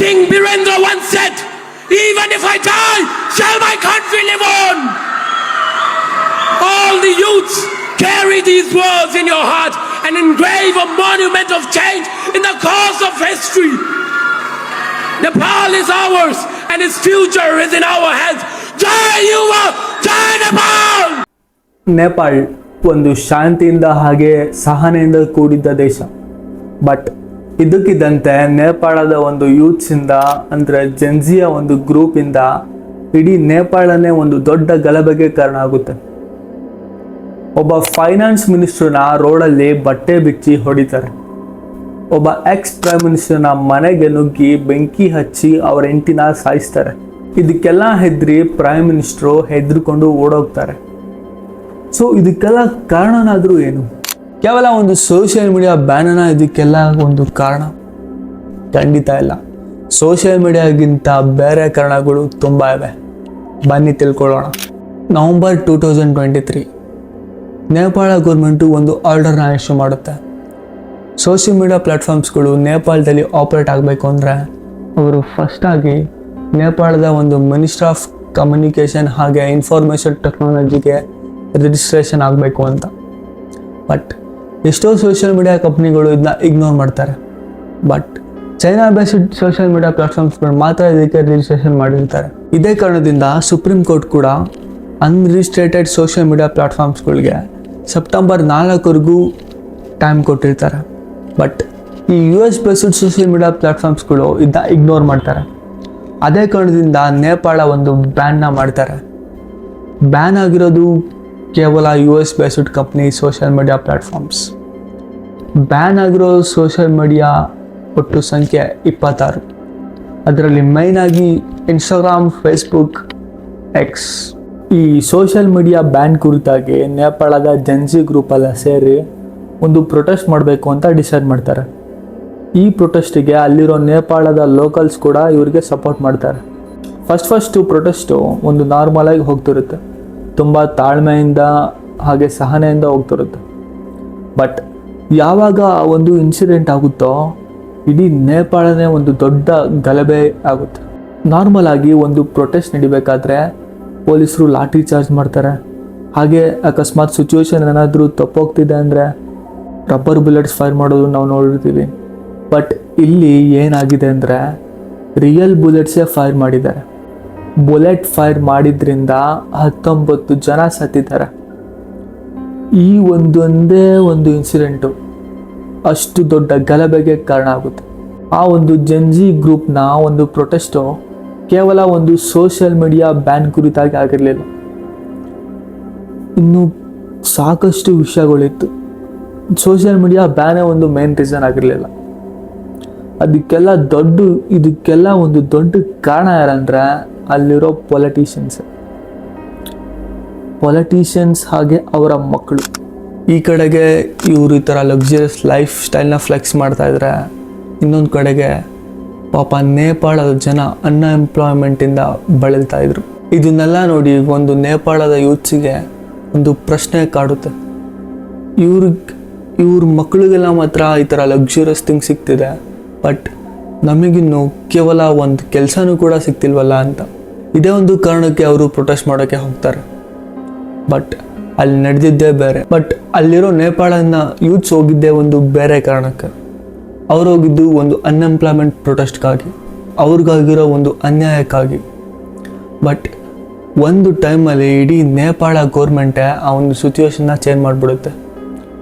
King Birendra once said, "Even if I die, shall my country live on." All the youths, carry these words in your heart and engrave a monument of change in the course of history. Nepal is ours and its future is in our hands. Jai Yuva, Jai Nepal! Nepal ಒಂದು ಶಾಂತಿಯಿಂದ ಹಾಗೆ ಸಹನೆಯಿಂದ ಕೂಡಿದ್ದ ದೇಶ. But ಇದಕ್ಕಿದ್ದಂತೆ ನೇಪಾಳದ ಒಂದು ಯೂತ್ಸಿಂದ ಅಂದರೆ ಜೆನ್ಜಿಯ ಒಂದು ಗ್ರೂಪಿಂದ ಇಡೀ ನೇಪಾಳನೇ ಒಂದು ದೊಡ್ಡ ಗಲಭೆಗೆ ಕಾರಣ ಆಗುತ್ತೆ. ಒಬ್ಬ ಫೈನಾನ್ಸ್ ಮಿನಿಸ್ಟ್ರನ್ನ ರೋಡಲ್ಲಿ ಬಟ್ಟೆ ಬಿಚ್ಚಿ ಹೊಡಿತಾರೆ. ಒಬ್ಬ ಎಕ್ಸ್ ಪ್ರೈಮ್ ಮಿನಿಸ್ಟರ್ನ ಮನೆಗೆ ನುಗ್ಗಿ ಬೆಂಕಿ ಹಚ್ಚಿ ಅವರ ಹೆಂಡತಿನ ಸಾಯಿಸ್ತಾರೆ. ಇದಕ್ಕೆಲ್ಲ ಹೆದರಿ ಪ್ರೈಮ್ ಮಿನಿಸ್ಟ್ರು ಹೆದರ್ಕೊಂಡು ಓಡೋಗ್ತಾರೆ. ಸೊ ಇದಕ್ಕೆಲ್ಲ ಕಾರಣನಾದರೂ ಏನು? ಕೇವಲ ಒಂದು ಸೋಷಿಯಲ್ ಮೀಡಿಯಾ ಬ್ಯಾನನ ಇದಕ್ಕೆಲ್ಲ ಒಂದು ಕಾರಣ? ಖಂಡಿತ ಇಲ್ಲ. ಸೋಷಿಯಲ್ ಮೀಡಿಯಾಗಿಂತ ಬೇರೆ ಕಾರಣಗಳು ತುಂಬ ಇವೆ. ಬನ್ನಿ ತಿಳ್ಕೊಳ್ಳೋಣ. ನವಂಬರ್ 2023 ನೇಪಾಳ ಗೌರ್ಮೆಂಟು ಒಂದು ಆರ್ಡರ್ನ ಇಶ್ಯೂ ಮಾಡುತ್ತೆ. ಸೋಷಿಯಲ್ ಮೀಡಿಯಾ ಪ್ಲ್ಯಾಟ್ಫಾರ್ಮ್ಸ್ಗಳು ನೇಪಾಳದಲ್ಲಿ ಆಪರೇಟ್ ಆಗಬೇಕು ಅಂದರೆ ಅವರು ಫಸ್ಟಾಗಿ ನೇಪಾಳದ ಒಂದು ಮಿನಿಸ್ಟ್ರಿ ಆಫ್ ಕಮ್ಯುನಿಕೇಷನ್ ಹಾಗೆ ಇನ್ಫಾರ್ಮೇಷನ್ ಟೆಕ್ನಾಲಜಿಗೆ ರಿಜಿಸ್ಟ್ರೇಷನ್ ಆಗಬೇಕು ಅಂತ. ಬಟ್ ಎಷ್ಟೋ ಸೋಷಿಯಲ್ ಮೀಡಿಯಾ ಕಂಪ್ನಿಗಳು ಇದನ್ನ ಇಗ್ನೋರ್ ಮಾಡ್ತಾರೆ. But China based social media ಪ್ಲ್ಯಾಟ್ಫಾರ್ಮ್ಸ್ಗಳು ಮಾತ್ರ ಇದಕ್ಕೆ ರಿಜಿಸ್ಟ್ರೇಷನ್ ಮಾಡಿರ್ತಾರೆ. ಇದೇ ಕಾರಣದಿಂದ ಸುಪ್ರೀಂ ಕೋರ್ಟ್ ಕೂಡ ಅನ್ರಿಜಿಸ್ಟ್ರೇಟೆಡ್ ಸೋಷಿಯಲ್ ಮೀಡಿಯಾ ಪ್ಲ್ಯಾಟ್ಫಾರ್ಮ್ಸ್ಗಳಿಗೆ ಸೆಪ್ಟೆಂಬರ್ 4 ಟೈಮ್ ಕೊಟ್ಟಿರ್ತಾರೆ. ಬಟ್ ಈ US ಬೇಸ್ಡ್ ಸೋಷಿಯಲ್ ಮೀಡಿಯಾ ಪ್ಲ್ಯಾಟ್ಫಾರ್ಮ್ಸ್ಗಳು ಇದನ್ನ ಇಗ್ನೋರ್ ಮಾಡ್ತಾರೆ. ಅದೇ ಕಾರಣದಿಂದ ನೇಪಾಳ ಒಂದು ಬ್ಯಾನ್ನ ಮಾಡ್ತಾರೆ. ಬ್ಯಾನ್ ಆಗಿರೋದು ಕೇವಲ US based company social media platforms. Ban ಆಗಿರೋ ಸೋಷಿಯಲ್ ಮೀಡಿಯಾ ಒಟ್ಟು ಸಂಖ್ಯೆ 26. ಅದರಲ್ಲಿ ಮೈನಾಗಿ ಇನ್ಸ್ಟಾಗ್ರಾಮ್, ಫೇಸ್ಬುಕ್, ಎಕ್ಸ್. ಈ ಸೋಷಿಯಲ್ ಮೀಡಿಯಾ ಬ್ಯಾನ್ ಕುರಿತಾಗಿ ನೇಪಾಳದ ಜೆನ್ಜಿ ಗ್ರೂಪೆಲ್ಲ ಸೇರಿ ಒಂದು ಪ್ರೊಟೆಸ್ಟ್ ಮಾಡಬೇಕು ಅಂತ ಡಿಸೈಡ್ ಮಾಡ್ತಾರೆ. ಈ ಪ್ರೊಟೆಸ್ಟಿಗೆ ಅಲ್ಲಿರೋ ನೇಪಾಳದ ಲೋಕಲ್ಸ್ ಕೂಡ ಇವರಿಗೆ ಸಪೋರ್ಟ್ ಮಾಡ್ತಾರೆ. ಫಸ್ಟು ಪ್ರೊಟೆಸ್ಟು ಒಂದು ನಾರ್ಮಲಾಗಿ ಹೋಗ್ತಿರುತ್ತೆ. ತುಂಬ ತಾಳ್ಮೆಯಿಂದ ಹಾಗೆ ಸಹನೆಯಿಂದ ಹೋಗ್ತಿರುತ್ತೆ. ಬಟ್ ಯಾವಾಗ ಒಂದು ಇನ್ಸಿಡೆಂಟ್ ಆಗುತ್ತೋ ಇಡೀ ನೇಪಾಳನೇ ಒಂದು ದೊಡ್ಡ ಗಲಭೆ ಆಗುತ್ತೆ. ನಾರ್ಮಲ್ ಆಗಿ ಒಂದು ಪ್ರೊಟೆಸ್ಟ್ ನಡಿಬೇಕಾದ್ರೆ ಪೊಲೀಸರು ಲಾಠಿ ಚಾರ್ಜ್ ಮಾಡ್ತಾರೆ. ಹಾಗೆ ಅಕಸ್ಮಾತ್ ಸಿಚುವೇಶನ್ ಏನಾದರೂ ತಪ್ಪೋಗ್ತಿದೆ ಅಂದರೆ ರಬ್ಬರ್ ಬುಲೆಟ್ಸ್ ಫೈರ್ ಮಾಡೋದು ನಾವು ನೋಡಿರ್ತೀವಿ. ಬಟ್ ಇಲ್ಲಿ ಏನಾಗಿದೆ ಅಂದರೆ ರಿಯಲ್ ಬುಲೆಟ್ಸೇ ಫೈರ್ ಮಾಡಿದ್ದಾರೆ. ಬುಲೆಟ್ ಫೈರ್ ಮಾಡಿದ್ರಿಂದ 19 ಜನ ಸತ್ತಿದ್ದಾರೆ. ಈ ಒಂದೊಂದೇ ಒಂದು ಇನ್ಸಿಡೆಂಟು ಅಷ್ಟು ದೊಡ್ಡ ಗಲಭೆಗೆ ಕಾರಣ ಆಗುತ್ತೆ. ಆ ಒಂದು ಜೆನ್ಜಿ ಗ್ರೂಪ್ನ ಒಂದು ಪ್ರೊಟೆಸ್ಟು ಕೇವಲ ಒಂದು ಸೋಷಿಯಲ್ ಮೀಡಿಯಾ ಬ್ಯಾನ್ ಕುರಿತಾಗಿ ಆಗಿರಲಿಲ್ಲ. ಇನ್ನು ಸಾಕಷ್ಟು ವಿಷಯಗಳಿತ್ತು. ಸೋಷಿಯಲ್ ಮೀಡಿಯಾ ಬ್ಯಾನೇ ಒಂದು ಮೇನ್ ರೀಸನ್ ಆಗಿರಲಿಲ್ಲ. ಇದಕ್ಕೆಲ್ಲ ಒಂದು ದೊಡ್ಡ ಕಾರಣ ಯಾರಂದ್ರೆ ಅಲ್ಲಿರೋ ಪೊಲಿಟಿಷಿಯನ್ಸ್ ಹಾಗೆ ಅವರ ಮಕ್ಕಳು. ಈ ಕಡೆಗೆ ಇವರು ಈ ಥರ ಲಕ್ಸುರಿಯಸ್ ಲೈಫ್ ಸ್ಟೈಲ್ನ ಫ್ಲೆಕ್ಸ್ ಮಾಡ್ತಾ ಇದ್ರೆ, ಇನ್ನೊಂದು ಕಡೆಗೆ ಪಾಪ ನೇಪಾಳದ ಜನ ಅನ್ಎಂಪ್ಲಾಯ್ಮೆಂಟಿಂದ ಬಳಲ್ತಾ ಇದ್ರು. ಇದನ್ನೆಲ್ಲ ನೋಡಿ ಒಂದು ನೇಪಾಳದ ಯೂತ್ಸಿಗೆ ಒಂದು ಪ್ರಶ್ನೆ ಕಾಡುತ್ತೆ. ಇವ್ರ ಮಕ್ಕಳಿಗೆಲ್ಲ ಮಾತ್ರ ಈ ಥರ ಲಕ್ಸುರಿಯಸ್ ಥಿಂಗ್ ಸಿಗ್ತಿದೆ, ಬಟ್ ನಮಗಿನ್ನು ಕೇವಲ ಒಂದು ಕೆಲಸನೂ ಕೂಡ ಸಿಗ್ತಿಲ್ವಲ್ಲ ಅಂತ. ಇದೇ ಒಂದು ಕಾರಣಕ್ಕೆ ಅವರು ಪ್ರೊಟೆಸ್ಟ್ ಮಾಡೋಕ್ಕೆ ಹೋಗ್ತಾರೆ. ಬಟ್ ಅಲ್ಲಿ ನಡೆದಿದ್ದೇ ಬೇರೆ. ಬಟ್ ಅಲ್ಲಿರೋ ನೇಪಾಳನ ಯೂತ್ಸ್ ಹೋಗಿದ್ದೇ ಒಂದು ಬೇರೆ ಕಾರಣಕ್ಕೆ. ಅವ್ರು ಹೋಗಿದ್ದು ಒಂದು ಅನ್ಎಂಪ್ಲಾಯ್ಮೆಂಟ್ ಪ್ರೊಟೆಸ್ಟ್ಗಾಗಿ, ಅವ್ರಿಗಾಗಿರೋ ಒಂದು ಅನ್ಯಾಯಕ್ಕಾಗಿ. ಬಟ್ ಒಂದು ಟೈಮಲ್ಲಿ ಇಡೀ ನೇಪಾಳ ಗೌರ್ಮೆಂಟೇ ಆ ಒಂದು ಸಿಚುವೇಶನ್ನ ಚೇಂಜ್ ಮಾಡಿಬಿಡುತ್ತೆ.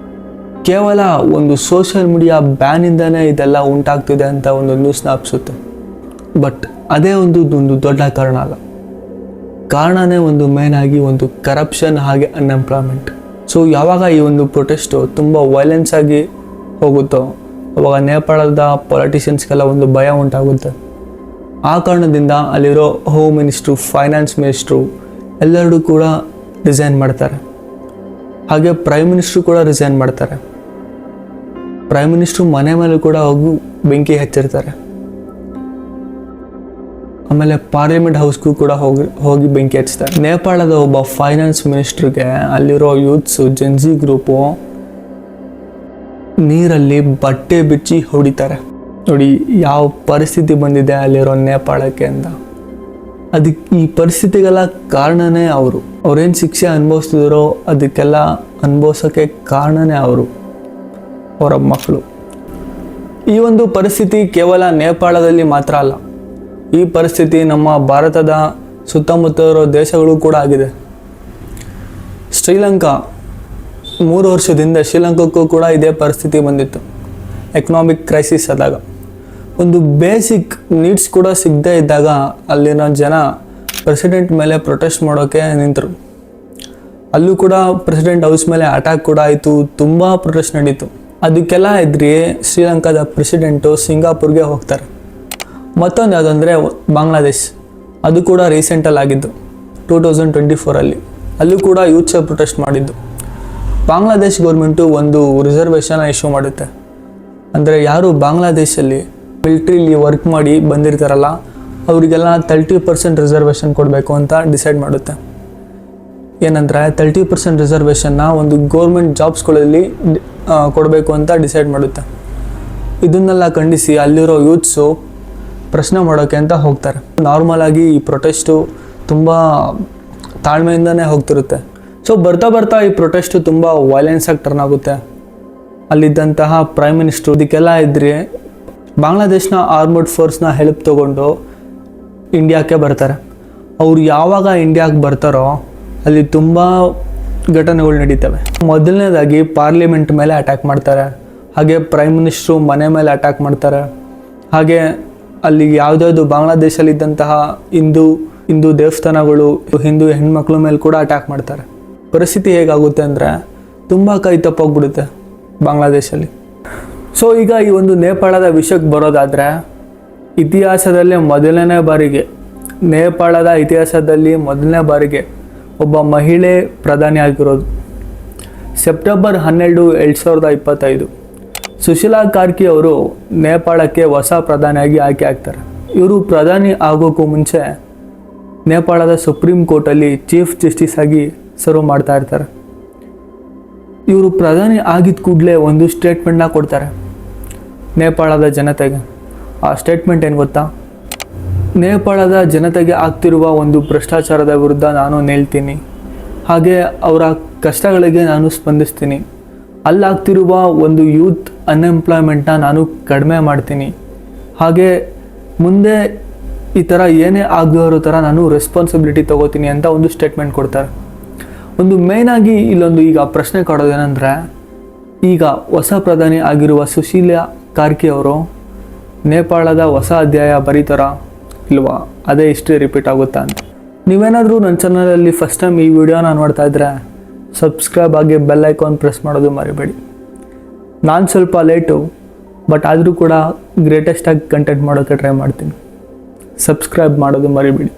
ಕೇವಲ ಒಂದು ಸೋಷಿಯಲ್ ಮೀಡಿಯಾ ಬ್ಯಾನಿಂದನೇ ಇದೆಲ್ಲ ಉಂಟಾಗ್ತಿದೆ ಅಂತ ಒಂದು ನ್ಯೂಸ್ನ ಹಬ್ಸುತ್ತೆ. ಬಟ್ ಅದೇ ಒಂದು ದೊಡ್ಡ ಕಾರಣ ಅಲ್ಲ. ಕಾರಣನೇ ಒಂದು ಮೇನ್ ಆಗಿ ಒಂದು ಕರಪ್ಷನ್ ಹಾಗೆ ಅನ್ಎಂಪ್ಲಾಯ್ಮೆಂಟ್. ಸೊ ಯಾವಾಗ ಈ ಒಂದು ಪ್ರೊಟೆಸ್ಟು ತುಂಬ ವೈಲೆನ್ಸ್ ಆಗಿ ಹೋಗುತ್ತೋ ಅವಾಗ ನೇಪಾಳದ ಪೊಲಿಟಿಷಿಯನ್ಸ್ಗೆಲ್ಲ ಒಂದು ಭಯ ಉಂಟಾಗುತ್ತೆ. ಆ ಕಾರಣದಿಂದ ಅಲ್ಲಿರೋ ಹೋಮ್ ಮಿನಿಸ್ಟ್ರು, ಫೈನಾನ್ಸ್ ಮಿನಿಸ್ಟ್ರು ಎಲ್ಲರೂ ಕೂಡ ರಿಸೈನ್ ಮಾಡ್ತಾರೆ. ಹಾಗೆ ಪ್ರೈಮ್ ಮಿನಿಸ್ಟ್ರು ಕೂಡ ರಿಸೈನ್ ಮಾಡ್ತಾರೆ. ಪ್ರೈಮ್ ಮಿನಿಸ್ಟ್ರು ಮನೆ ಮೇಲೆ ಕೂಡ ಹೋಗಿ ಬೆಂಕಿ ಹಚ್ಚಿರ್ತಾರೆ. ಆಮೇಲೆ ಪಾರ್ಲಿಮೆಂಟ್ ಹೌಸ್ಗೂ ಕೂಡ ಹೋಗಿ ಬೆಂಕಿ ಹಚ್ತಾರೆ. ನೇಪಾಳದ ಒಬ್ಬ ಫೈನಾನ್ಸ್ ಮಿನಿಸ್ಟ್ರಿಗೆ ಅಲ್ಲಿರೋ ಯೂತ್ಸು ಜೆನ್ಜಿ ಗ್ರೂಪು ನೀರಲ್ಲಿ ಬಟ್ಟೆ ಬಿಚ್ಚಿ ಹೊಡಿತಾರೆ. ನೋಡಿ ಯಾವ ಪರಿಸ್ಥಿತಿ ಬಂದಿದೆ ಅಲ್ಲಿರೋ ನೇಪಾಳಕ್ಕೆ ಅಂತ. ಅದಕ್ಕೆ ಈ ಪರಿಸ್ಥಿತಿಗೆಲ್ಲ ಕಾರಣನೇ ಅವರು. ಅವ್ರೇನು ಶಿಕ್ಷೆ ಅನುಭವಿಸ್ತಿದ್ರೋ ಅದಕ್ಕೆಲ್ಲ ಅನುಭವಿಸೋಕ್ಕೆ ಕಾರಣನೇ ಅವರ ಮಕ್ಕಳು. ಈ ಒಂದು ಪರಿಸ್ಥಿತಿ ಕೇವಲ ನೇಪಾಳದಲ್ಲಿ ಮಾತ್ರ ಅಲ್ಲ, ಈ ಪರಿಸ್ಥಿತಿ ನಮ್ಮ ಭಾರತದ ಸುತ್ತಮುತ್ತ ಇರೋ ದೇಶಗಳು ಕೂಡ ಆಗಿದೆ. ಶ್ರೀಲಂಕಾ 3 ವರ್ಷದಿಂದ ಶ್ರೀಲಂಕಾಕ್ಕೂ ಕೂಡ ಇದೇ ಪರಿಸ್ಥಿತಿ ಬಂದಿತ್ತು. ಎಕನಾಮಿಕ್ ಕ್ರೈಸಿಸ್ ಆದಾಗ ಒಂದು ಬೇಸಿಕ್ ನೀಡ್ಸ್ ಕೂಡ ಸಿಗದೇ ಇದ್ದಾಗ ಅಲ್ಲಿನ ಜನ ಪ್ರೆಸಿಡೆಂಟ್ ಮೇಲೆ ಪ್ರೊಟೆಸ್ಟ್ ಮಾಡೋಕ್ಕೆ ನಿಂತರು. ಅಲ್ಲೂ ಕೂಡ ಪ್ರೆಸಿಡೆಂಟ್ ಹೌಸ್ ಮೇಲೆ ಅಟ್ಯಾಕ್ ಕೂಡ ಆಯಿತು, ತುಂಬ ಪ್ರೊಟೆಸ್ಟ್ ನಡೀತು. ಅದಕ್ಕೆಲ್ಲ ಎದುರಿ ಶ್ರೀಲಂಕಾದ ಪ್ರೆಸಿಡೆಂಟು ಸಿಂಗಾಪುರ್ಗೆ ಹೋಗ್ತಾರೆ. ಮತ್ತೊಂದು ಯಾವುದಂದರೆ ಬಾಂಗ್ಲಾದೇಶ್, ಅದು ಕೂಡ ರೀಸೆಂಟಲ್ಲಿ ಆಗಿದ್ದು 2024 ಅಲ್ಲೂ ಕೂಡ ಯೂತ್ಸೇ ಪ್ರೊಟೆಸ್ಟ್ ಮಾಡಿದ್ದು. ಬಾಂಗ್ಲಾದೇಶ್ ಗೌರ್ಮೆಂಟು ಒಂದು ರಿಸರ್ವೇಷನ್ ಇಶ್ಯೂ ಮಾಡುತ್ತೆ. ಅಂದರೆ ಯಾರು ಬಾಂಗ್ಲಾದೇಶಲ್ಲಿ ಮಿಲ್ಟ್ರಿಲಿ ವರ್ಕ್ ಮಾಡಿ ಬಂದಿರ್ತಾರಲ್ಲ ಅವರಿಗೆಲ್ಲ 30% ರಿಸರ್ವೇಷನ್ ಕೊಡಬೇಕು ಅಂತ ಡಿಸೈಡ್ ಮಾಡುತ್ತೆ. ಏನಂದರೆ 30% ರಿಸರ್ವೇಷನ್ನ ಒಂದು ಗೌರ್ಮೆಂಟ್ ಜಾಬ್ಸ್ಗಳಲ್ಲಿ ಕೊಡಬೇಕು ಅಂತ ಡಿಸೈಡ್ ಮಾಡುತ್ತೆ. ಇದನ್ನೆಲ್ಲ ಖಂಡಿಸಿ ಅಲ್ಲಿರೋ ಯೂತ್ಸು ಪ್ರಶ್ನೆ ಮಾಡೋಕ್ಕೆ ಅಂತ ಹೋಗ್ತಾರೆ. ನಾರ್ಮಲ್ ಆಗಿ ಈ ಪ್ರೊಟೆಸ್ಟು ತುಂಬ ತಾಳ್ಮೆಯಿಂದನೇ ಹೋಗ್ತಿರುತ್ತೆ. ಸೊ ಬರ್ತಾ ಈ ಪ್ರೊಟೆಸ್ಟು ತುಂಬ ವೈಲೆನ್ಸ್ ಆಗಿ ಟರ್ನ್ ಆಗುತ್ತೆ. ಅಲ್ಲಿದ್ದಂತಹ ಪ್ರೈಮ್ ಮಿನಿಸ್ಟ್ರು ಇದಕ್ಕೆಲ್ಲ ಇದ್ದರೆ ಬಾಂಗ್ಲಾದೇಶ್ನ ಆರ್ಮಡ್ ಫೋರ್ಸ್ನ ಹೆಲ್ಪ್ ತೊಗೊಂಡು ಇಂಡಿಯಾಕ್ಕೆ ಬರ್ತಾರೆ. ಅವ್ರು ಯಾವಾಗ ಇಂಡಿಯಾಗೆ ಬರ್ತಾರೋ ಅಲ್ಲಿ ತುಂಬ ಘಟನೆಗಳು ನಡೀತವೆ. ಮೊದಲನೇದಾಗಿ ಪಾರ್ಲಿಮೆಂಟ್ ಮೇಲೆ ಅಟ್ಯಾಕ್ ಮಾಡ್ತಾರೆ, ಹಾಗೆ ಪ್ರೈಮ್ ಮಿನಿಸ್ಟ್ರು ಮನೆ ಮೇಲೆ ಅಟ್ಯಾಕ್ ಮಾಡ್ತಾರೆ, ಹಾಗೆ ಅಲ್ಲಿ ಯಾವುದ್ಯಾವುದು ಬಾಂಗ್ಲಾದೇಶಲ್ಲಿದ್ದಂತಹ ಹಿಂದೂ ದೇವಸ್ಥಾನಗಳು, ಹಿಂದೂ ಹೆಣ್ಮಕ್ಳ ಮೇಲೆ ಕೂಡ ಅಟ್ಯಾಕ್ ಮಾಡ್ತಾರೆ. ಪರಿಸ್ಥಿತಿ ಹೇಗಾಗುತ್ತೆ ಅಂದರೆ ತುಂಬ ಕೈ ತಪ್ಪೋಗ್ಬಿಡುತ್ತೆ ಬಾಂಗ್ಲಾದೇಶಲ್ಲಿ. ಸೊ ಈಗ ಈ ಒಂದು ನೇಪಾಳದ ವಿಷಯಕ್ಕೆ ಬರೋದಾದರೆ, ನೇಪಾಳದ ಇತಿಹಾಸದಲ್ಲಿ ಮೊದಲನೇ ಬಾರಿಗೆ ಒಬ್ಬ ಮಹಿಳೆ ಪ್ರಧಾನಿ ಆಗಿರೋದು. ಸೆಪ್ಟೆಂಬರ್ 12, 2025 ಸುಶೀಲಾ ಕಾರ್ಕಿ ಅವರು ನೇಪಾಳಕ್ಕೆ ಹೊಸ ಪ್ರಧಾನಿಯಾಗಿ ಆಯ್ಕೆ ಆಗ್ತಾರೆ. ಇವರು ಪ್ರಧಾನಿ ಆಗೋಕ್ಕೂ ಮುಂಚೆ ನೇಪಾಳದ ಸುಪ್ರೀಂ ಕೋರ್ಟಲ್ಲಿ ಚೀಫ್ ಜಸ್ಟಿಸ್ ಆಗಿ ಸರ್ವ್ ಮಾಡ್ತಾ ಇರ್ತಾರೆ. ಇವರು ಪ್ರಧಾನಿ ಆಗಿದ್ದ ಕೂಡಲೇ ಒಂದು ಸ್ಟೇಟ್ಮೆಂಟ್ನ ಕೊಡ್ತಾರೆ ನೇಪಾಳದ ಜನತೆಗೆ. ಆ ಸ್ಟೇಟ್ಮೆಂಟ್ ಏನು ಗೊತ್ತಾ? ನೇಪಾಳದ ಜನತೆಗೆ ಆಗ್ತಿರುವ ಒಂದು ಭ್ರಷ್ಟಾಚಾರದ ವಿರುದ್ಧ ನಾನು ನಿಲ್ತೀನಿ, ಹಾಗೆ ಅವರ ಕಷ್ಟಗಳಿಗೆ ನಾನು ಸ್ಪಂದಿಸ್ತೀನಿ. ಅಲ್ಲಾಗ್ತಿರುವ ಒಂದು ಯೂತ್ ಅನ್ಎಂಪ್ಲಾಯ್ಮೆಂಟ್ನ ನಾನು ಕಡಿಮೆ ಮಾಡ್ತೀನಿ, ಹಾಗೆ ಮುಂದೆ ಈ ಥರ ಏನೇ ಆಗದೇ ಇರೋ ಥರ ನಾನು ರೆಸ್ಪಾನ್ಸಿಬಿಲಿಟಿ ತೊಗೋತೀನಿ ಅಂತ ಒಂದು ಸ್ಟೇಟ್ಮೆಂಟ್ ಕೊಡ್ತಾರೆ. ಒಂದು ಮೇಯ್ನಾಗಿ ಇಲ್ಲೊಂದು ಈಗ ಪ್ರಶ್ನೆ ಕೊಡೋದೇನೆಂದರೆ, ಈಗ ಹೊಸ ಪ್ರಧಾನಿ ಆಗಿರುವ ಸುಶೀಲಾ ಕಾರ್ಕಿ ಅವರು ನೇಪಾಳದ ಹೊಸ ಅಧ್ಯಾಯ ಬರೀತಾರಾ ಇಲ್ವಾ, ಅದೇ ಹಿಸ್ಟ್ರಿ ರಿಪೀಟ್ ಆಗುತ್ತಾ ಅಂತ. ನೀವೇನಾದರೂ ನನ್ನ ಚಾನಲಲ್ಲಿ ಫಸ್ಟ್ ಟೈಮ್ ಈ ವಿಡಿಯೋನ ನೋಡ್ತಾ ಇದ್ದರೆ ಸಬ್ಸ್ಕ್ರೈಬ್ ಆಗಿ ಬೆಲ್ ಐಕಾನ್ ಪ್ರೆಸ್ ಮಾಡೋದು ಮರಿಬೇಡಿ. ನಾನು ಸ್ವಲ್ಪ ಲೇಟು, ಬಟ್ ಆದರೂ ಕೂಡ ಗ್ರೇಟೆಸ್ಟಾಗಿ ಕಂಟೆಂಟ್ ಮಾಡೋಕ್ಕೆ ಟ್ರೈ ಮಾಡ್ತೀನಿ. ಸಬ್ಸ್ಕ್ರೈಬ್ ಮಾಡೋದು ಮರಿಬೇಡಿ.